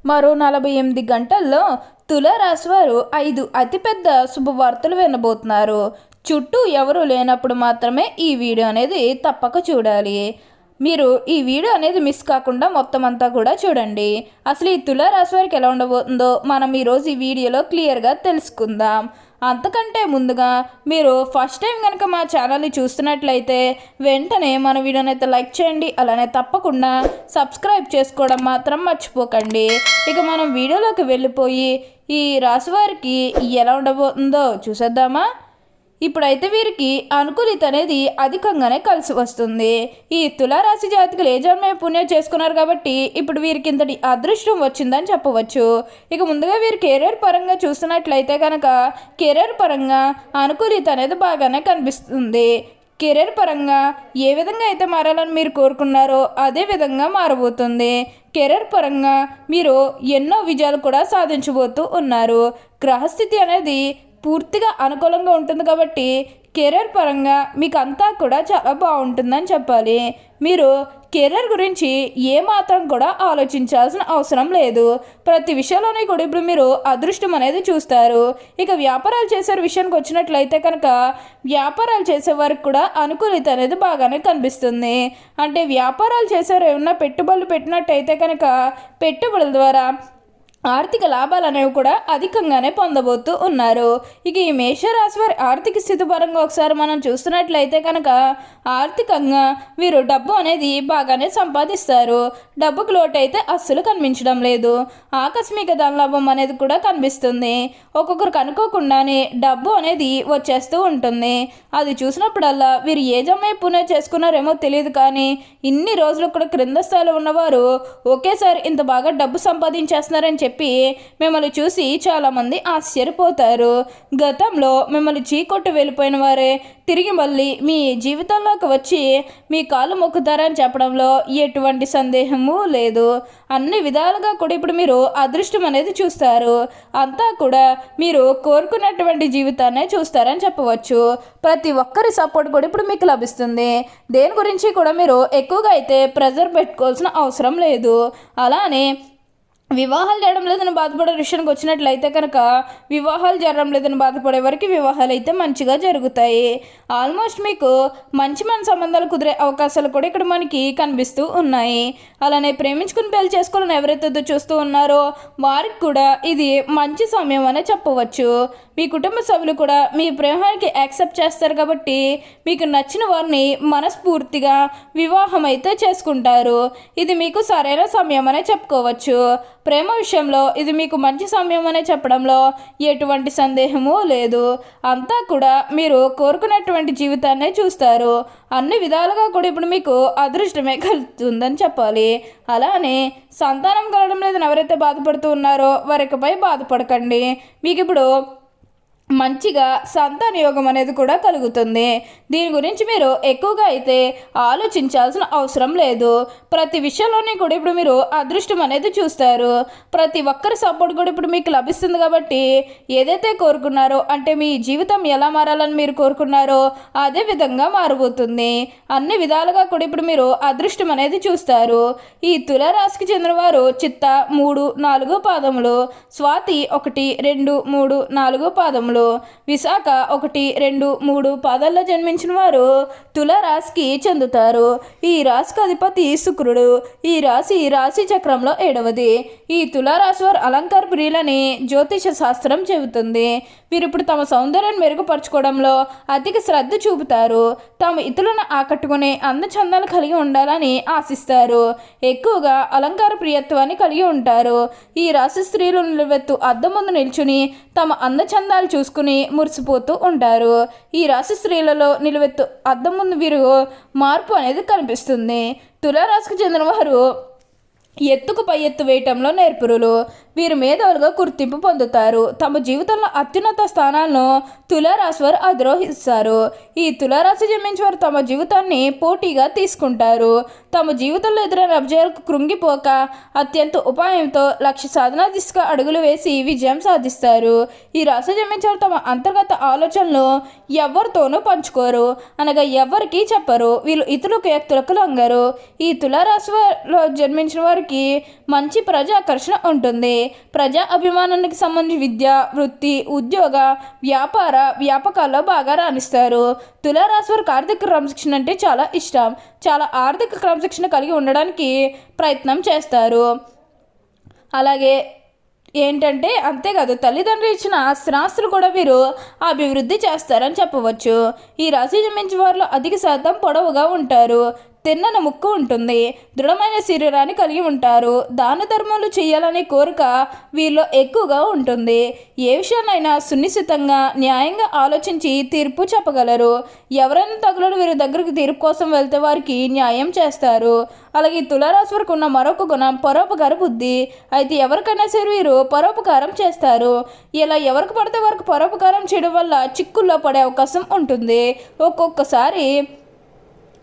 మరో 48 గంటల్లో తులారాశి వారు 5 అతిపెద్ద శుభవార్తలు వినబోతున్నారు. చుట్టూ ఎవరూ లేనప్పుడు మాత్రమే ఈ వీడియో అనేది తప్పక చూడాలి. మీరు ఈ వీడియో అనేది మిస్ కాకుండా మొత్తం అంతా కూడా చూడండి. అసలు ఈ తులారాశి వారికి ఎలా ఉండబోతుందో మనం ఈరోజు ఈ వీడియోలో క్లియర్గా తెలుసుకుందాం. అంతకంటే ముందుగా మీరు ఫస్ట్ టైం కనుక మా ఛానల్ని చూస్తున్నట్లయితే వెంటనే మన వీడియోని అయితే లైక్ చేయండి. అలానే తప్పకుండా సబ్స్క్రైబ్ చేసుకోవడం మాత్రం మర్చిపోకండి. ఇక మనం వీడియోలోకి వెళ్ళిపోయి ఈ రాశి వారికి ఎలా ఉండబోతుందో చూసేద్దామా. ఇప్పుడైతే వీరికి అనుకూలిత అనేది అధికంగానే కలిసి వస్తుంది. ఈ తులారాశి జాతకులు ఏ జన్మ పుణ్యం చేసుకున్నారు కాబట్టి ఇప్పుడు వీరికి ఇంతటి అదృష్టం వచ్చిందని చెప్పవచ్చు. ఇక ముందుగా వీరి కెరీర్ పరంగా చూస్తున్నట్లయితే కనుక కెరీర్ పరంగా అనుకూలిత అనేది బాగానే కనిపిస్తుంది. కెరీర్ పరంగా ఏ విధంగా అయితే మారాలని మీరు కోరుకున్నారో అదే విధంగా మారబోతుంది. కెరీర్ పరంగా మీరు ఎన్నో విజయాలు కూడా సాధించబోతూ ఉన్నారు. గ్రహస్థితి అనేది పూర్తిగా అనుకూలంగా ఉంటుంది కాబట్టి కెరీర్ పరంగా మీకు అంతా కూడా చాలా బాగుంటుందని చెప్పాలి. మీరు కెరీర్ గురించి ఏమాత్రం కూడా ఆలోచించాల్సిన అవసరం లేదు. ప్రతి విషయంలోనే కూడా ఇప్పుడు మీరు అదృష్టం అనేది చూస్తారు. ఇక వ్యాపారాలు చేసే విషయానికి వచ్చినట్లయితే కనుక వ్యాపారాలు చేసే వారికి కూడా అనుకూలిత అనేది బాగానే కనిపిస్తుంది. అంటే వ్యాపారాలు చేసేవారు ఏమన్నా పెట్టుబడులు పెట్టినట్టయితే కనుక పెట్టుబడుల ద్వారా ఆర్థిక లాభాలు అనేవి కూడా అధికంగానే పొందబోతూ ఉన్నారు. ఇక ఈ మేషరాశి వారి ఆర్థిక స్థితి పరంగా ఒకసారి మనం చూస్తున్నట్లయితే కనుక ఆర్థికంగా వీరు డబ్బు అనేది బాగానే సంపాదిస్తారు. డబ్బుకు లోటు అయితే అస్సలు కనిపించడం లేదు. ఆకస్మిక ధనలాభం అనేది కూడా కనిపిస్తుంది. ఒక్కొక్కరికి అనుకోకుండానే డబ్బు అనేది వచ్చేస్తూ ఉంటుంది. అది చూసినప్పుడల్లా వీరు ఏ జమ్మే పుణ్యం చేసుకున్నారేమో తెలియదు, కానీ ఇన్ని రోజులు కూడా క్రింద స్థాయిలో ఉన్నవారు ఒకేసారి ఇంత బాగా డబ్బు సంపాదించేస్తున్నారని చెప్పి మిమ్మల్ని చూసి చాలామంది ఆశ్చర్యపోతారు. గతంలో మిమ్మల్ని చీకొట్టు వెళ్ళిపోయిన వారే తిరిగి మళ్ళీ మీ జీవితంలోకి వచ్చి మీ కాళ్ళు మొక్కుతారని చెప్పడంలో ఎటువంటి సందేహము లేదు. అన్ని విధాలుగా కూడా ఇప్పుడు మీరు అదృష్టం అనేది చూస్తారు. అంతా కూడా మీరు కోరుకున్నటువంటి జీవితాన్నే చూస్తారని చెప్పవచ్చు. ప్రతి ఒక్కరి సపోర్ట్ కూడా ఇప్పుడు మీకు లభిస్తుంది. దేని గురించి కూడా మీరు ఎక్కువగా అయితే ప్రెజర్ పెట్టుకోవాల్సిన అవసరం లేదు. అలానే వివాహాలు జరగడం లేదని బాధపడే విషయానికి వచ్చినట్లయితే కనుక వివాహాలు జరగడం లేదని బాధపడే వరకు వివాహాలు అయితే మంచిగా జరుగుతాయి. ఆల్మోస్ట్ మీకు మంచి సంబంధాలు కుదిరే అవకాశాలు కూడా ఇక్కడ మనకి కనిపిస్తూ ఉన్నాయి. అలానే ప్రేమించుకుని పెళ్లి చేసుకోవాలని ఎవరైతే చూస్తూ ఉన్నారో వారికి కూడా ఇది మంచి సమయం అనే చెప్పవచ్చు. మీ కుటుంబ సభ్యులు కూడా మీ ప్రేమానికి యాక్సెప్ట్ చేస్తారు కాబట్టి మీకు నచ్చిన వారిని మనస్ఫూర్తిగా వివాహం అయితే చేసుకుంటారు. ఇది మీకు సరైన సమయం అనే చెప్పుకోవచ్చు. ప్రేమ విషయంలో ఇది మీకు మంచి సమయం అనే చెప్పడంలో ఎటువంటి సందేహము లేదు. అంతా కూడా మీరు కోరుకున్నటువంటి జీవితాన్నే చూస్తారు. అన్ని విధాలుగా కూడా ఇప్పుడు మీకు అదృష్టమే కలుగుతుందని చెప్పాలి. అలానే సంతానం కలగడం లేదని ఎవరైతే బాధపడుతూ ఉన్నారో వారికపై బాధపడకండి. మీకు ఇప్పుడు మంచిగా సంతాన యోగం అనేది కూడా కలుగుతుంది. దీని గురించి మీరు ఎక్కువగా అయితే ఆలోచించాల్సిన అవసరం లేదు. ప్రతి విషయంలోనే కూడా ఇప్పుడు మీరు అదృష్టం అనేది చూస్తారు. ప్రతి ఒక్కరి సపోర్ట్ కూడా ఇప్పుడు మీకు లభిస్తుంది కాబట్టి ఏదైతే కోరుకున్నారో అంటే మీ జీవితం ఎలా మారాలని మీరు కోరుకున్నారో అదే విధంగా మారబోతుంది. అన్ని విధాలుగా కూడా ఇప్పుడు మీరు అదృష్టం అనేది చూస్తారు. ఈ తులారాశికి చెందిన వారు చిత్త 3, 4 పాదములు, స్వాతి 1, 2, 3, 4 పాదములు, విశాఖ 1, 2, 3 పాదాల్లో జన్మించిన వారు తులారాశికి చెందుతారు. ఈ రాశికి అధిపతి శుక్రుడు. ఈ రాశి చక్రంలో 7వది. ఈ తులారాశి వారు అలంకార ప్రియులని జ్యోతిష శాస్త్రం చెబుతుంది. వీరు ఇప్పుడు తమ సౌందర్యాన్ని మెరుగుపరచుకోవడంలో అధిక శ్రద్ధ చూపుతారు. తాము ఇతరులను ఆకట్టుకునే అందచందాలు కలిగి ఉండాలని ఆశిస్తారు. ఎక్కువగా అలంకార ప్రియత్వాన్ని కలిగి ఉంటారు. ఈ రాశి స్త్రీలు నిలువెత్తు అద్దం ముందు నిల్చుని తమ అందచందాలు చూసుకుని మురిసిపోతూ ఉంటారు. ఈ రాశి స్త్రీలలో నిలువెత్తు అద్దం ముందు వీరు మార్పు అనేది కనిపిస్తుంది. తులారాశికి చెందిన వారు ఎత్తుకు పై ఎత్తు వేయటంలో నేర్పురులు. వీరు మేధావులుగా గుర్తింపు పొందుతారు. తమ జీవితంలో అత్యున్నత స్థానాలను తులారాశి వారు అధిరోహిస్తారు. ఈ తులారాశి జన్మించిన వారు తమ జీవితాన్ని పోటీగా తీసుకుంటారు. తమ జీవితంలో ఎదురైన అభిజయాలకు కృంగిపోక అత్యంత ఉపాయంతో లక్ష్య సాధన దిశగా అడుగులు వేసి విజయం సాధిస్తారు. ఈ రాశి జన్మించిన తమ అంతర్గత ఆలోచనలు ఎవరితోనూ పంచుకోరు, అనగా ఎవరికి చెప్పరు. వీళ్ళు ఇతరులకు వ్యక్తులకు లొంగరు. ఈ తులారాశిలో జన్మించిన వారికి మంచి ప్రజాకర్షణ ఉంటుంది. ప్రజా అభిమానానికి సంబంధించి విద్య, వృత్తి, ఉద్యోగ, వ్యాపకాల్లో బాగా రాణిస్తారు. తులారాశి వారికి ఆర్థిక క్రమశిక్షణ అంటే చాలా ఇష్టం. చాలా ఆర్థిక క్రమశిక్షణ కలిగి ఉండడానికి ప్రయత్నం చేస్తారు. అలాగే ఏంటంటే అంతేకాదు, తల్లిదండ్రులు ఇచ్చిన స్థిరాస్తులు కూడా వీరు అభివృద్ధి చేస్తారని చెప్పవచ్చు. ఈ రాశి జన్మించిన వారిలో అధిక శాతం పొడవుగా ఉంటారు. తిన్నన ముక్కు ఉంటుంది. దృఢమైన శరీరాన్ని కలిగి ఉంటారు. దాన ధర్మాలు చేయాలనే కోరిక వీరిలో ఎక్కువగా ఉంటుంది. ఏ విషయాన్నైనా సునిశ్చితంగా న్యాయంగా ఆలోచించి తీర్పు చెప్పగలరు. ఎవరైనా తగులను వీరి దగ్గరికి తీర్పు కోసం వెళ్తే వారికి న్యాయం చేస్తారు. అలాగే తులారాశి వరకు ఉన్న మరొక గుణం పరోపకార బుద్ధి. అయితే ఎవరికైనా సరే వీరు పరోపకారం చేస్తారు. ఇలా ఎవరికి పడితే వారికి పరోపకారం చేయడం వల్ల చిక్కుల్లో పడే అవకాశం ఉంటుంది. ఒక్కొక్కసారి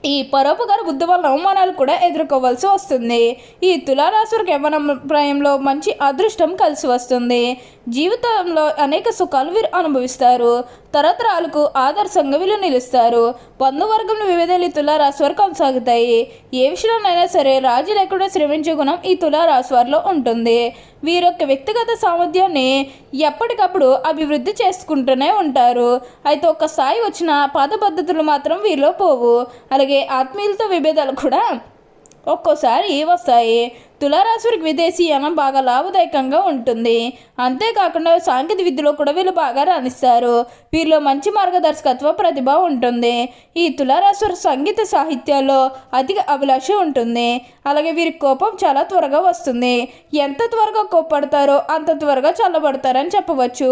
ఈ పరోపకార బుద్ధి వల్ల అవమానాలు కూడా ఎదుర్కోవాల్సి వస్తుంది. ఈ తులారాశి వారికి యవ్వన ప్రాయంలో మంచి అదృష్టం కలిసి వస్తుంది. జీవితంలో అనేక సుఖాలు వీరు అనుభవిస్తారు. తరతరాలకు ఆదర్శంగా వీళ్ళు నిలుస్తారు. బంధువర్గంలో వివిధాలు ఈ తులారాశి వారు కొనసాగుతాయి. ఏ విషయంలోనైనా సరే రాజీ లేకుండా శ్రమించే గుణం ఈ తులారాశి వారిలో ఉంటుంది. వీరి యొక్క వ్యక్తిగత సామర్థ్యాన్ని ఎప్పటికప్పుడు అభివృద్ధి చేసుకుంటూనే ఉంటారు. అయితే ఒక స్థాయి వచ్చిన పాత పద్ధతులు మాత్రం వీరిలో పోవు. అలాగే ఆత్మీయులతో విభేదాలు కూడా ఒక్కోసారి వస్తాయి. తులారాశి వారికి విదేశీయానం బాగా లాభదాయకంగా ఉంటుంది. అంతేకాకుండా సాంకేతిక విద్యలో కూడా వీళ్ళు బాగా రాణిస్తారు. వీరిలో మంచి మార్గదర్శకత్వ ప్రతిభ ఉంటుంది. ఈ తులారాశి వారి సంగీత సాహిత్యాల్లో అధిక అభిలాష ఉంటుంది. అలాగే వీరి కోపం చాలా త్వరగా వస్తుంది. ఎంత త్వరగా కోప్పడతారో అంత త్వరగా చల్లబడతారని చెప్పవచ్చు.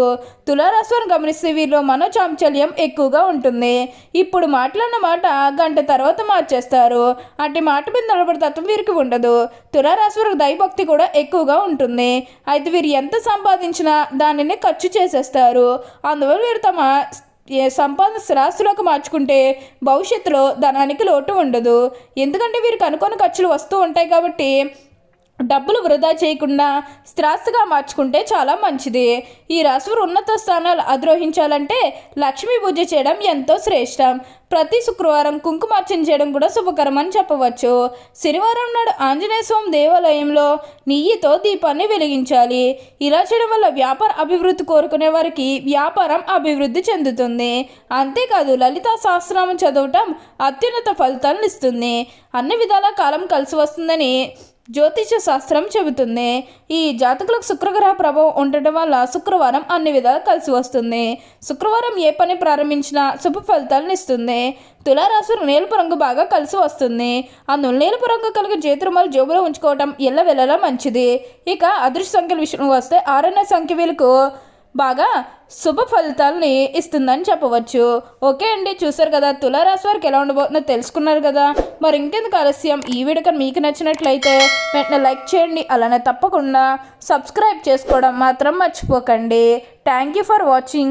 తులారాశి వారిని గమనిస్తే వీరిలో మనోచాంచల్యం ఎక్కువగా ఉంటుంది. ఇప్పుడు మాట్లాడిన మాట గంట తర్వాత మార్చేస్తారు. అంటే మాట మీద నిలబడే తత్వం వీరికి ఉండదు. తులారాశి వారికి దైవభక్తి కూడా ఎక్కువగా ఉంటుంది. అయితే వీరు ఎంత సంపాదించినా దానిని ఖర్చు చేసేస్తారు. అందువల్ల వీరు తమ సంపాదన స్థిరాస్తులకు మార్చుకుంటే భవిష్యత్తులో ధనానికి లోటు ఉండదు. ఎందుకంటే వీరికి అనుకోని ఖర్చులు వస్తూ ఉంటాయి కాబట్టి డబ్బులు వృధా చేయకుండా స్థిరాస్తిగా మార్చుకుంటే చాలా మంచిది. ఈ రాశివారు ఉన్నత స్థానాలు అధిరోహించాలంటే లక్ష్మీ పూజ చేయడం ఎంతో శ్రేష్టం. ప్రతి శుక్రవారం కుంకుమార్చన చేయడం కూడా శుభకరం అని చెప్పవచ్చు. శనివారం నాడు ఆంజనేయ స్వామి దేవాలయంలో నెయ్యితో దీపాన్ని వెలిగించాలి. ఇలా చేయడం వల్ల వ్యాపార అభివృద్ధి కోరుకునే వారికి వ్యాపారం అభివృద్ధి చెందుతుంది. అంతేకాదు లలితా సహస్రనామం చదవటం అత్యున్నత ఫలితాలను ఇస్తుంది. అన్ని విధాల కాలం కలిసి వస్తుందని జ్యోతిష శాస్త్రం చెబుతుంది. ఈ జాతకులకు శుక్రగ్రహ ప్రభావం ఉండటం వల్ల శుక్రవారం అన్ని విధాలు కలిసి వస్తుంది. శుక్రవారం ఏ పని ప్రారంభించినా శుభ ఫలితాలను ఇస్తుంది. తులారాశి నీలపు రంగు బాగా కలిసి వస్తుంది. అందులో నీలపు రంగు కలిగిన చేతురుమాలు జోబులో ఉంచుకోవటం ఎల్లవెల్లలా మంచిది. ఇక అదృష్ట సంఖ్యల విషయం వస్తే 6వ సంఖ్య వీళ్ళకు బాగా శుభ ఫలితాలని ఇస్తుందని చెప్పవచ్చు. ఓకే అండి, చూసారు కదా తులారాశి వారికి ఎలా ఉండబోతుందో తెలుసుకున్నారు కదా. మరి ఇంకెందుకు ఆలస్యం, ఈ వీడియో మీకు నచ్చినట్లయితే వెంటనే లైక్ చేయండి. అలానే తప్పకుండా సబ్స్క్రైబ్ చేసుకోవడం మాత్రం మర్చిపోకండి. Thank you for watching.